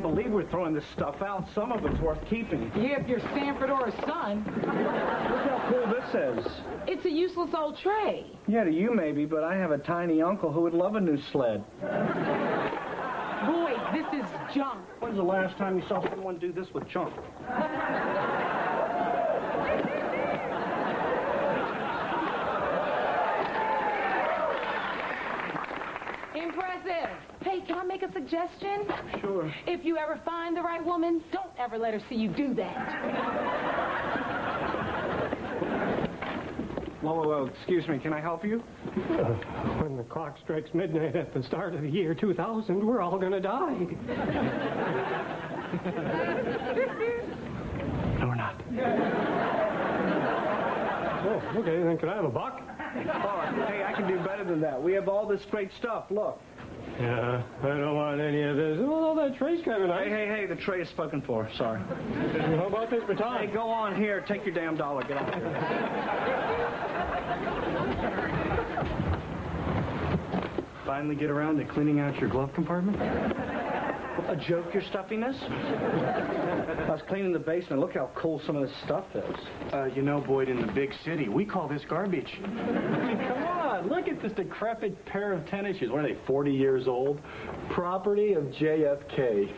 can't believe we're throwing this stuff out. Some of it's worth keeping. Yeah, if you're Stanford or a son. Look how cool this is. It's a useless old tray. Yeah, to you maybe, but I have a tiny uncle who would love a new sled. Boy, this is junk. When's the last time you saw someone do this with junk? Impressive. Hey, can I make a suggestion? Sure. If you ever find the right woman, don't ever let her see you do that. Whoa, excuse me, can I help you? When the clock strikes midnight at the start of the year 2000, we're all gonna die. No, we're not. Oh, okay, then can I have a buck? Oh, hey, I can do better than that. We have all this great stuff, look. Yeah, I don't want any of this. Well, that tray's kind of nice. Hey, the tray is spoken for, sorry. How about this baton? Hey, go on here, take your damn dollar, get on. Finally get around to cleaning out your glove compartment? A joke, your stuffiness? I was cleaning the basement. Look how cool some of this stuff is. You know, Boyd, in the big city, we call this garbage. Come on, look at this decrepit pair of tennis shoes. What are they, 40 years old? Property of JFK.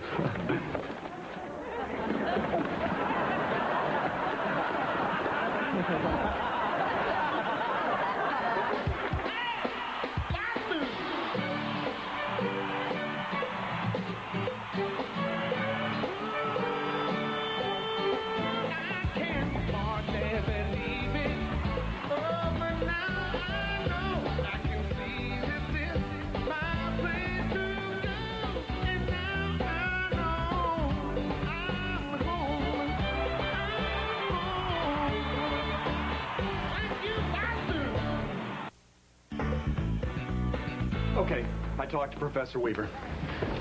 Okay, I talked to Professor Weaver.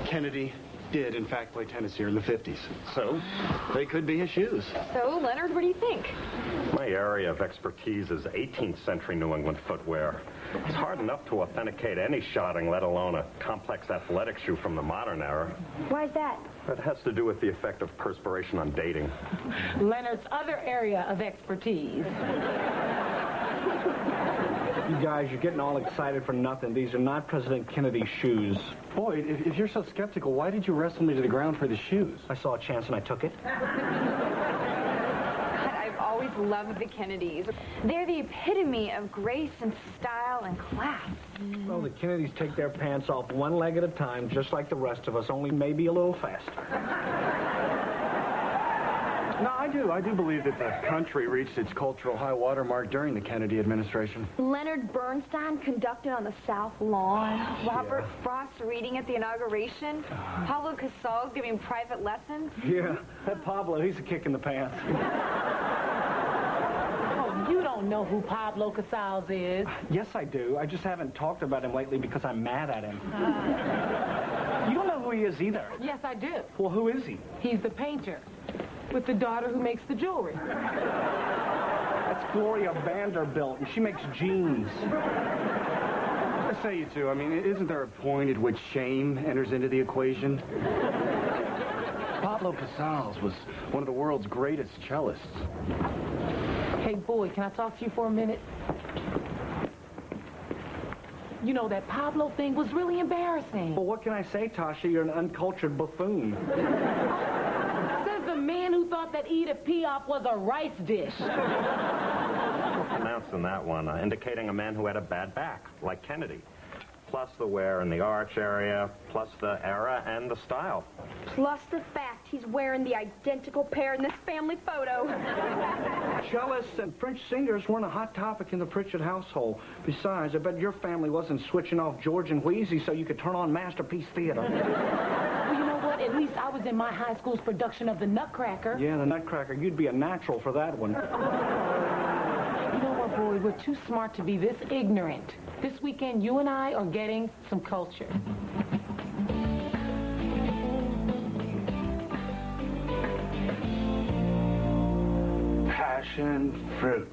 Kennedy did, in fact, play tennis here in the 50s. So, they could be his shoes. So, Leonard, what do you think? My area of expertise is 18th century New England footwear. It's hard enough to authenticate any shotting, let alone a complex athletic shoe from the modern era. Why's that? It has to do with the effect of perspiration on dating. Leonard's other area of expertise. You guys, you're getting all excited for nothing. These are not President Kennedy's shoes. Boyd, if you're so skeptical, why did you wrestle me to the ground for the shoes? I saw a chance and I took it. I've always loved the Kennedys. They're the epitome of grace and style and class. Well, the Kennedys take their pants off one leg at a time, just like the rest of us, only maybe a little faster. No, I do believe that the country reached its cultural high water mark during the Kennedy administration. Leonard Bernstein conducted on the South Lawn. Robert Frost reading at the inauguration. Pablo Casals giving private lessons. Yeah, that Pablo, he's a kick in the pants. Oh, you don't know who Pablo Casals is. Yes, I do. I just haven't talked about him lately because I'm mad at him. You don't know who he is either. Yes, I do. Well, who is he? He's the painter with the daughter who makes the jewelry. That's Gloria Vanderbilt, and she makes jeans. I say you two, I mean, isn't there a point at which shame enters into the equation? Pablo Casals was one of the world's greatest cellists. Hey, Boyd, can I talk to you for a minute? You know, that Pablo thing was really embarrassing. Well, what can I say, Tasha? You're an uncultured buffoon. Says the man who thought that Edith Piaf was a rice dish. Pronouncing that one, indicating a man who had a bad back, like Kennedy. Plus the wear in the arch area, plus the era and the style. Plus the fact he's wearing the identical pair in this family photo. Cellists and French singers weren't a hot topic in the Pritchett household. Besides, I bet your family wasn't switching off George and Wheezy so you could turn on Masterpiece Theater. Well, you know what? At least I was in my high school's production of The Nutcracker. Yeah, the Nutcracker. You'd be a natural for that one. You know what, Boyd? We're too smart to be this ignorant. This weekend, you and I are getting some culture. Passion fruit.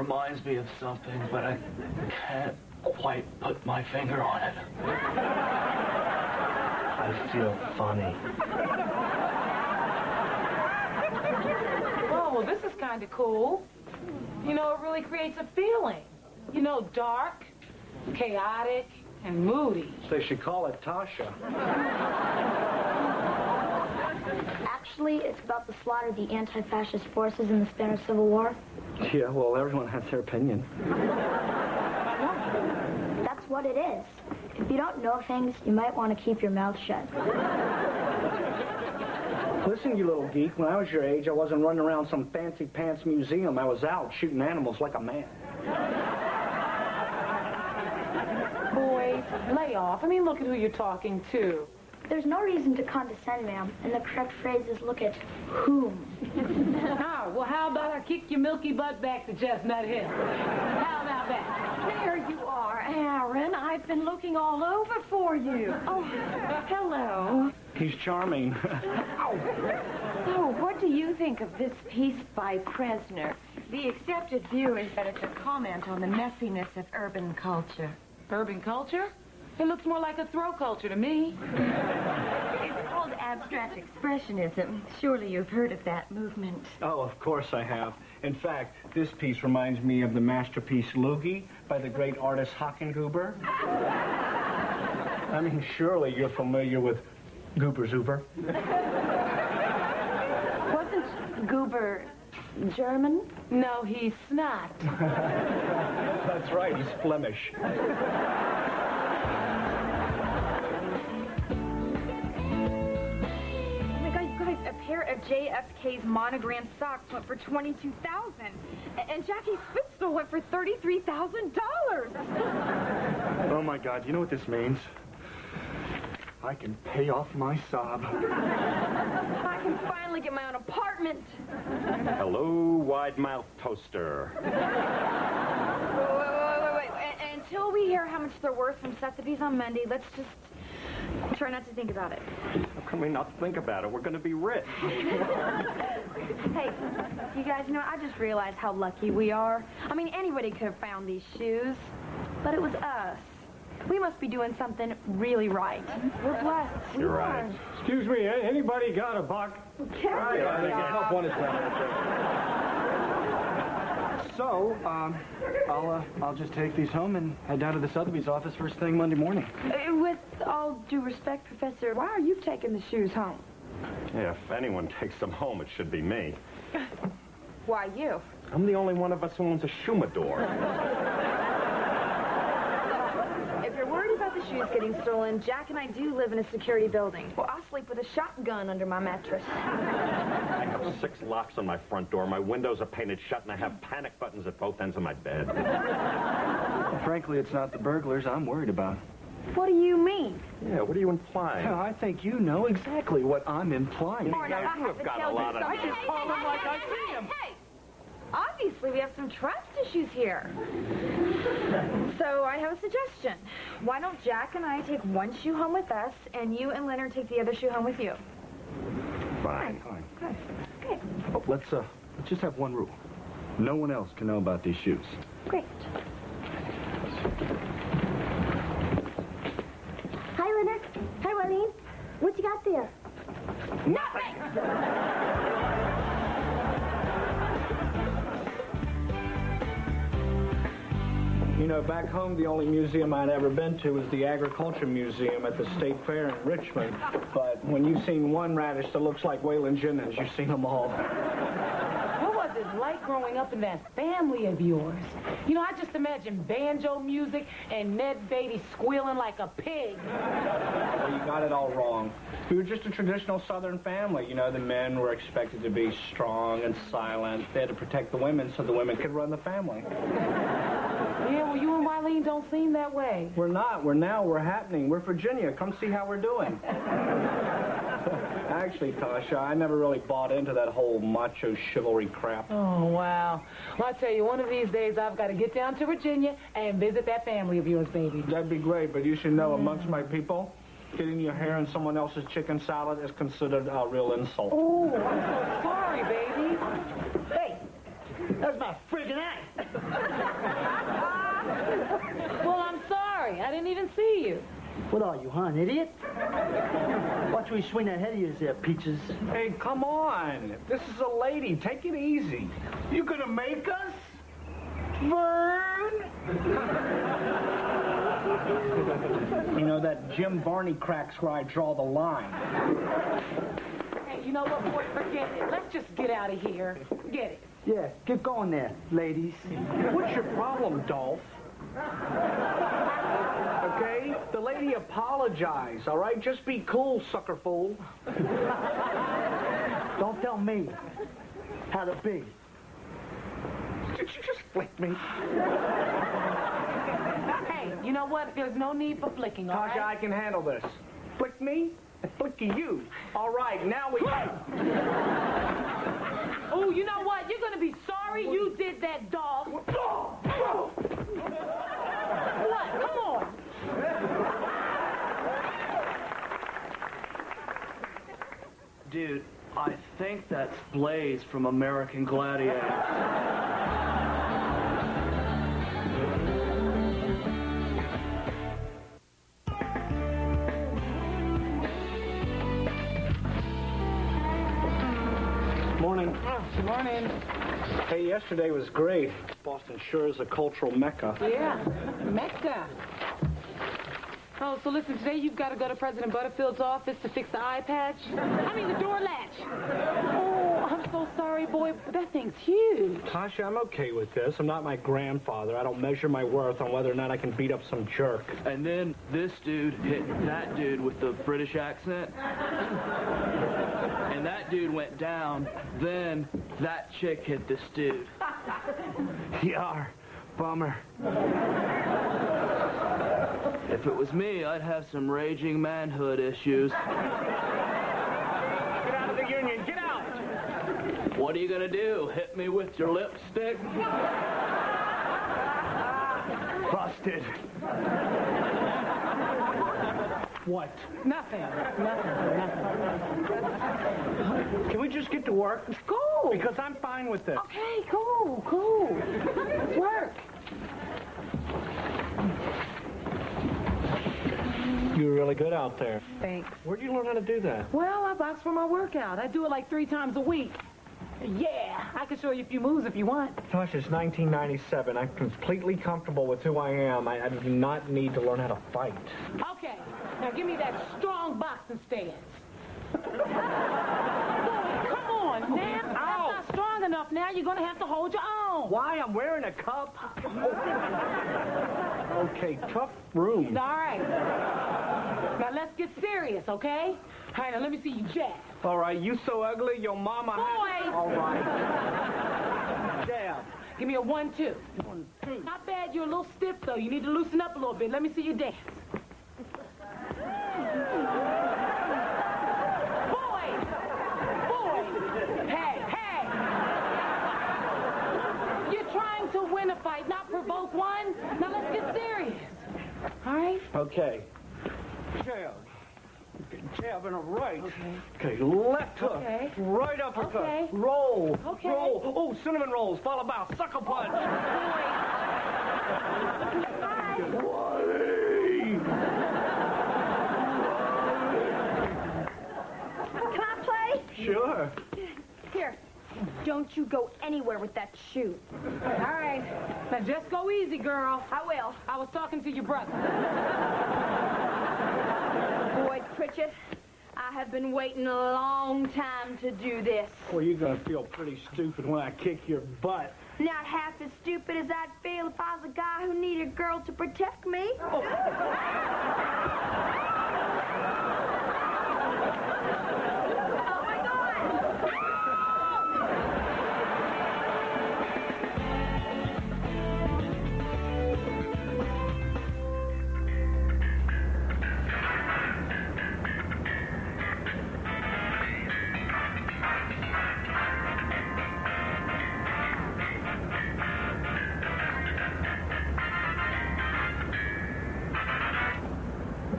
reminds me of something, but I can't quite put my finger on it. I feel funny. Oh, well, this is kind of cool. You know, it really creates a feeling. You know, dark, chaotic, and moody. They should call it Tasha. Actually, it's about the slaughter of the anti-fascist forces in the Spanish Civil War. Yeah, well, everyone has their opinion. That's what it is. If you don't know things, you might want to keep your mouth shut. Listen, you little geek, when I was your age, I wasn't running around some fancy pants museum. I was out shooting animals like a man. Boys, lay off. I mean, look at who you're talking to. There's no reason to condescend, ma'am, and the correct phrase is look at whom. Oh, well, how about I kick your milky butt back to Chestnut Hill? How about that? There you are, Aaron. I've been looking all over for you. Oh, hello. He's charming. Oh, what do you think of this piece by Kresner? The accepted view is that it's a comment on the messiness of urban culture. Urban culture? It looks more like a throw culture to me. It's called abstract expressionism. Surely you've heard of that movement. Oh, of course I have. In fact, this piece reminds me of the masterpiece Loogie by the great artist Hockenhuber. I mean, surely you're familiar with Goober Zuber. Wasn't Goober German? No, he's not. That's right, he's Flemish. A pair of JFK's monogram socks went for $22,000, and Jackie Spitzel went for $33,000. Oh, my God. You know what this means? I can pay off my sob. I can finally get my own apartment. Hello, wide-mouth toaster. Wait. Until we hear how much they're worth from Sotheby's on Monday, let's just try not to think about it. How can we not think about it? We're going to be rich. Hey, you guys know, I just realized how lucky we are. I mean, anybody could have found these shoes, but it was us. We must be doing something really right. We're blessed. You're right. Excuse me, anybody got a buck? Help one is So, I'll just take these home and head down to the Sotheby's office first thing Monday morning. With all due respect, Professor, why are you taking the shoes home? Yeah, if anyone takes them home, it should be me. Why you? I'm the only one of us who owns a Shumador. If you're worried about the shoes getting stolen, Jack and I do live in a security building. Well, I'll sleep with a shotgun under my mattress. I have 6 locks on my front door. My windows are painted shut, and I have panic buttons at both ends of my bed. Well, frankly, it's not the burglars I'm worried about. What do you mean? Yeah, what are you implying? I think you know exactly what I'm implying. Or no, I you have got a lot of... I just call them like I see them. Hey! Obviously, we have some trust issues here. So I have a suggestion. Why don't Jack and I take one shoe home with us, and you and Leonard take the other shoe home with you? Fine. Good. Okay. Oh, let's just have one rule. No one else can know about these shoes. Great. Hi, Leonard. Hi, Wileen. What you got there? Nothing! You know, back home, the only museum I'd ever been to was the Agriculture Museum at the State Fair in Richmond. But when you've seen one radish that looks like Waylon Jennings, you've seen them all. What was it like growing up in that family of yours? You know, I just imagine banjo music and Ned Beatty squealing like a pig. Well, you got it all wrong. We were just a traditional Southern family. You know, the men were expected to be strong and silent. They had to protect the women so the women could run the family. Yeah, well, you and Wileen don't seem that way. We're not. We're happening. We're Virginia. Come see how we're doing. Actually, Tasha, I never really bought into that whole macho chivalry crap. Oh, wow. Well, I tell you, one of these days I've got to get down to Virginia and visit that family of yours, baby. That'd be great, but you should know amongst my people, getting your hair in someone else's chicken salad is considered a real insult. Oh, I'm so sorry, baby. Hey, that's my friggin' eye. Well, I'm sorry. I didn't even see you. What are you, huh, an idiot? Watch me swing that head of yours there, Peaches. Hey, come on. This is a lady. Take it easy. You gonna make us? Vern? You know, that Jim Barney crack's where I draw the line. Hey, you know what, boy? Forget it. Let's just get out of here. Forget it. Yeah, get going there, ladies. What's your problem, Dolph? Okay? The lady apologized, all right? Just be cool, sucker fool. Don't tell me how to be. Did you just flick me? Hey, you know what? There's no need for flicking, all Tasha, right? I can handle this. Flick me, I flick you. All right, now we go. Oh, you know what? You're gonna be sorry you did that, dog. What? Come on. Dude, I think that's Blaze from American Gladiator. Morning. Good morning. Hey, yesterday was great. Boston sure is a cultural mecca. Yeah, Mecca. Oh, so listen, today you've got to go to President Butterfield's office to fix the eye patch. I mean, the door latch. Oh, I'm so sorry, boy, but that thing's huge. Tasha, I'm okay with this. I'm not my grandfather. I don't measure my worth on whether or not I can beat up some jerk. And then this dude hit that dude with the British accent. And that dude went down. Then that chick hit this dude. Yar, bummer. If it was me, I'd have some raging manhood issues. Get out of the union. Get out. What are you gonna do? Hit me with your lipstick? Busted. What? Nothing. Can we just get to work? Cool. Because I'm fine with this. Okay, cool. Let's work. You're really good out there. Thanks. Where'd you learn how to do that? Well, I box for my workout. I do it like 3 times a week. Yeah, I can show you a few moves if you want. Tasha, it's 1997. I'm completely comfortable with who I am. I do not need to learn how to fight. Okay, now give me that strong boxing stance. Boy, come on, now. That's not strong enough. Now you're going to have to hold your own. Why? I'm wearing a cup. Okay, tough room. All right. Now let's get serious, okay? All right, now let me see you jab. All right, you so ugly, your mama... Boy! All right. Jab. Give me a 1-2. 1-2. Not bad. You're a little stiff, though. You need to loosen up a little bit. Let me see you dance. Boy! Hey! You're trying to win a fight, not provoke one. Now let's get serious. All right? Okay. Jab and a right. Okay, left hook. Okay. Right uppercut. Okay. Roll. Okay. Roll. Oh, cinnamon rolls. Followed by a sucker punch. Can I play? Sure. Here. Don't you go anywhere with that shoe. All right. Now just go easy, girl. I will. I was talking to your brother. Boyd Pritchett, I have been waiting a long time to do this. Well, you're going to feel pretty stupid when I kick your butt. Not half as stupid as I'd feel if I was a guy who needed a girl to protect me. Oh.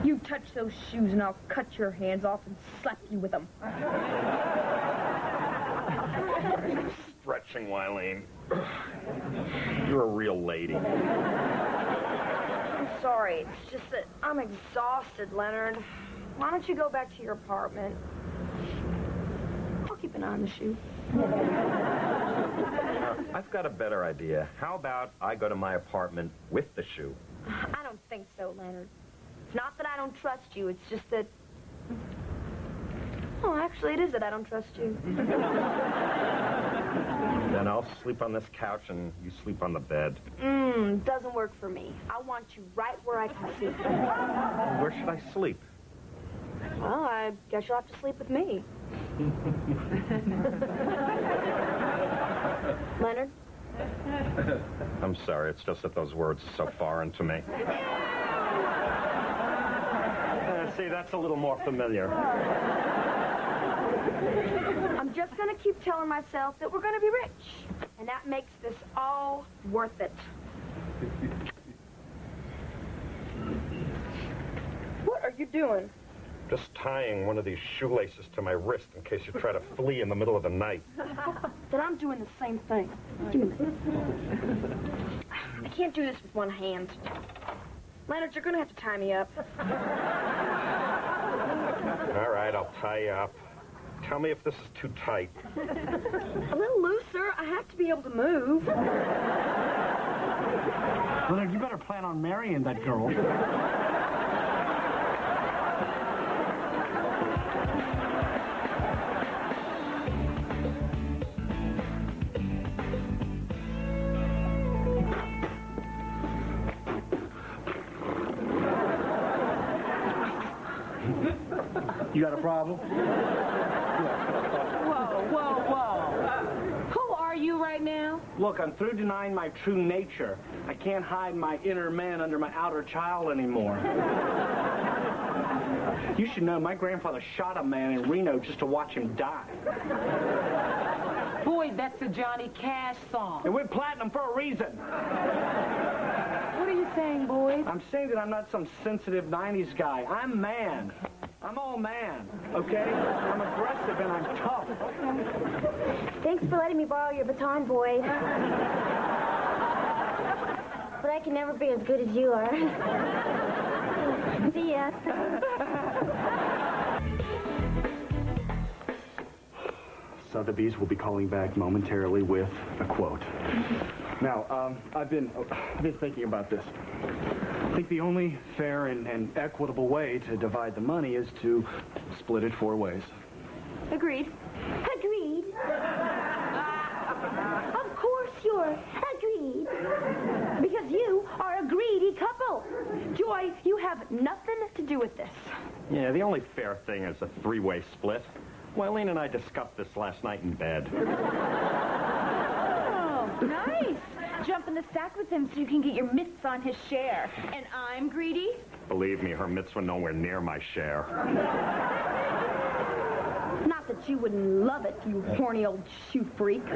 You touch those shoes and I'll cut your hands off and slap you with them. Stretch blushing, Wileen. You're a real lady. I'm sorry. It's just that I'm exhausted, Leonard. Why don't you go back to your apartment? I'll keep an eye on the shoe. I've got a better idea. How about I go to my apartment with the shoe? I don't think so, Leonard. It's not that I don't trust you. It's just that... Oh, actually, it is that I don't trust you. Then I'll sleep on this couch and you sleep on the bed. Doesn't work for me. I want you right where I can see. Where should I sleep? Well, I guess you'll have to sleep with me. Leonard? I'm sorry, it's just that those words are so foreign to me. See, that's a little more familiar. I'm just going to keep telling myself that we're going to be rich. And that makes this all worth it. What are you doing? Just tying one of these shoelaces to my wrist in case you try to flee in the middle of the night. Then I'm doing the same thing. Give me this. I can't do this with one hand. Leonard, you're going to have to tie me up. All right, I'll tie you up. Tell me if this is too tight. A little looser. I have to be able to move. Leonard, you better plan on marrying that girl. You got a problem? Whoa. Who are you right now? Look, I'm through denying my true nature. I can't hide my inner man under my outer child anymore. You should know, my grandfather shot a man in Reno just to watch him die. Boy, that's a Johnny Cash song. And we're platinum for a reason. What are you saying, Boyd? I'm saying that I'm not some sensitive 90s guy. I'm man. I'm all man, okay? I'm aggressive and I'm tough. Thanks for letting me borrow your baton, Boyd. But I can never be as good as you are. See ya. Sotheby's will be calling back momentarily with a quote. Now, I've been thinking about this. I think the only fair and equitable way to divide the money is to split it 4 ways. Agreed. Agreed. Of course you're agreed. Because you are a greedy couple. Joy, you have nothing to do with this. Yeah, the only fair thing is a 3-way split. Wileen and I discussed this last night in bed. Oh, nice. Jump in the stack with him so you can get your mitts on his share. And I'm greedy? Believe me, her mitts were nowhere near my share. Not that you wouldn't love it, you horny old shoe freak.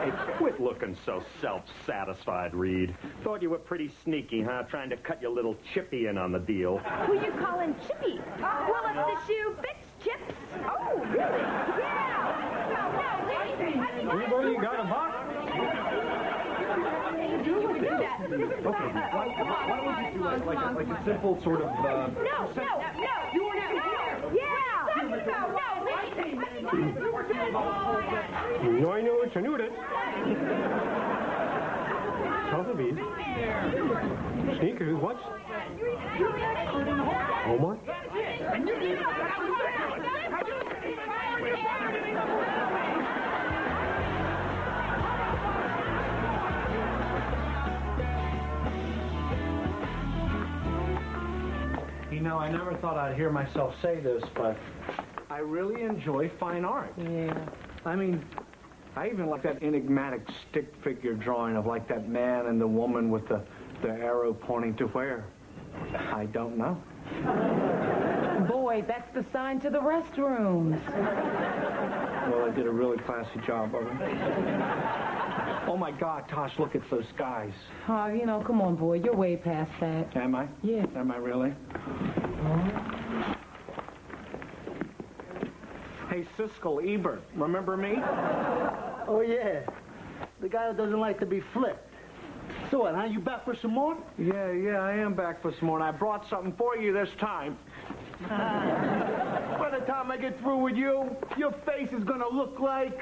Hey, quit looking so self-satisfied, Reed. Thought you were pretty sneaky, huh? Trying to cut your little Chippy in on the deal. Who you calling Chippy? Well, if the shoe fits Chips. Oh, really? Yeah. Anybody got a box? Okay, why don't we just do like a simple sort of... No. You were not here. Yeah. No, I know it's a new it. Sotheby's. Sneakers, what? How much? You know, I never thought I'd hear myself say this, but I really enjoy fine art. Yeah. I mean, I even like that enigmatic stick figure drawing of like that man and the woman with the arrow pointing to where. I don't know. Boy, that's the sign to the restrooms. Well, I did a really classy job of it. Oh, my God, Tosh, look at those skies. Oh, you know, come on, boy. You're way past that. Am I? Yeah. Am I really? Hey, Siskel Ebert, remember me? Oh, yeah. The guy who doesn't like to be flipped. So what, huh? You back for some more? Yeah, I am back for some more, and I brought something for you this time. By the time I get through with you, your face is gonna look like...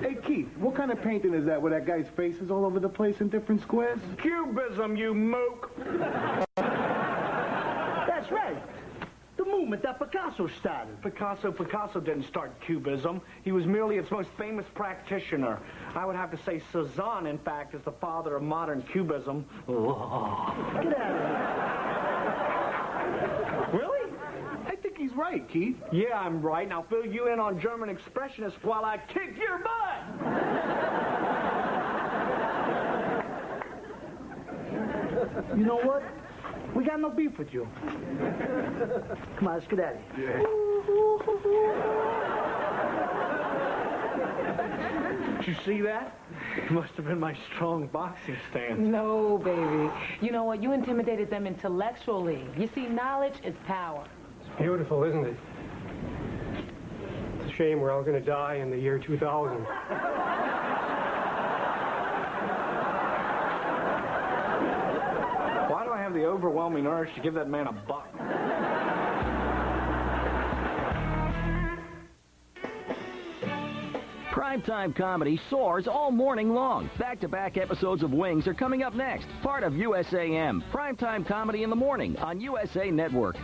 Hey, Keith, what kind of painting is that where that guy's face is all over the place in different squares? Cubism, you mook. That's right. The movement that Picasso started. Picasso didn't start Cubism. He was merely its most famous practitioner. I would have to say Cezanne, in fact, is the father of modern Cubism. Get out of here. Really? I think he's right, Keith. Yeah, I'm right. Now fill you in on German Expressionists while I kick your butt! You know what? We got no beef with you. Come on, let's get at it. Yeah. Did you see that? It must have been my strong boxing stance. No, baby. You know what? You intimidated them intellectually. You see, knowledge is power. It's beautiful, isn't it? It's a shame we're all going to die in the year 2000. Why do I have the overwhelming urge to give that man a buck? Primetime comedy soars all morning long. Back-to-back episodes of Wings are coming up next. Part of USAM. Primetime comedy in the morning on USA Network.